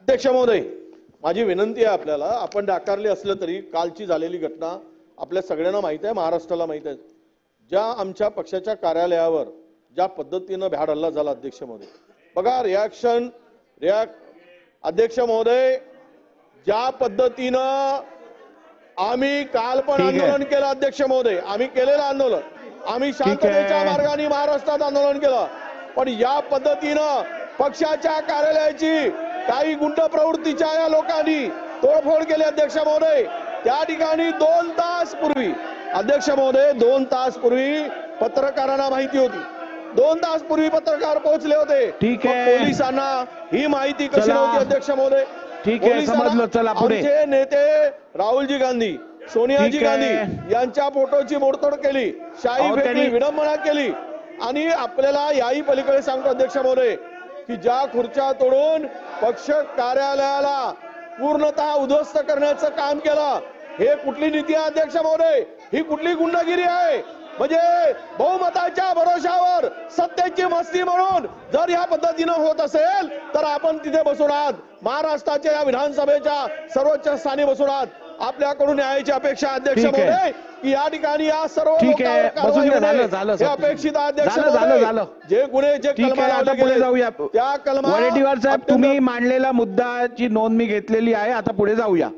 अध्यक्ष महोदय, माझी विनंती आहे आपल्याला, आपण नाकारले असलं तरी कालची झालेली घटना आपल्या सगळ्यांना माहित आहे, महाराष्ट्राला माहित आहे. ज्या आमच्या पक्षाच्या कार्यालयावर ज्या पद्धतीनं भ्याड हल्ला झाला अध्यक्ष महोदय, बघा अध्यक्ष महोदय, ज्या पद्धतीनं आम्ही काल पण आंदोलन केलं अध्यक्ष महोदय, आम्ही केलेलं आंदोलन, आम्ही शांततेच्या मार्गाने महाराष्ट्रात आंदोलन केलं, पण या पद्धतीनं पक्षाच्या कार्यालयाची काही गुंड प्रवृत्तीच्या या लोकांनी तोडफोड केली अध्यक्ष महोदय. त्या ठिकाणी 2 तास पूर्वी अध्यक्ष महोदय 2 तास पूर्वी पत्रकारांना माहिती होती, 2 तास पूर्वी पत्रकार पोहोचले होते. पोलिसांना ही माहिती कशी नव्हती अध्यक्ष महोदय? ठीक आहे, समजलं. चला पुढे. आमचे नेते राहुलजी गांधी, सोनियाजी गांधी यांच्या फोटोची मोडतोड केली, शाही फेकली, विडंबना केली. आणि आपल्याला याही पलीकडे सांगतो अध्यक्ष महोदय की ज्या खुर्च्या तोडून पक्ष कार्यालयाला पूर्णतः उद्ध्वस्त करण्याचं काम केलं, हे कुठली नीती आहे अध्यक्ष महोदय? ही कुठली गुंडगिरी आहे? म्हणजे बहुमताच्या भरोशावर सत्तेची मस्ती म्हणून जर या पद्धतीनं होत असेल तर आपण तिथे बसून आहात, महाराष्ट्राच्या या विधानसभेच्या सर्वोच्च स्थानी बसून आहात. आपल्याकडून न्यायाची अपेक्षा अध्यक्ष महोदय की या ठिकाणी या सर्व लोकांवर कारवाई होणे अपेक्षित आहे अध्यक्ष महोदय. जे गुन्हे जे कलमाला पुढे जाऊया. त्या कलमा वडेट्टीवार साहेब, तुम्ही मांडलेला मुद्दाची नोंद मी घेतलेली आहे, आता पुढे जाऊया.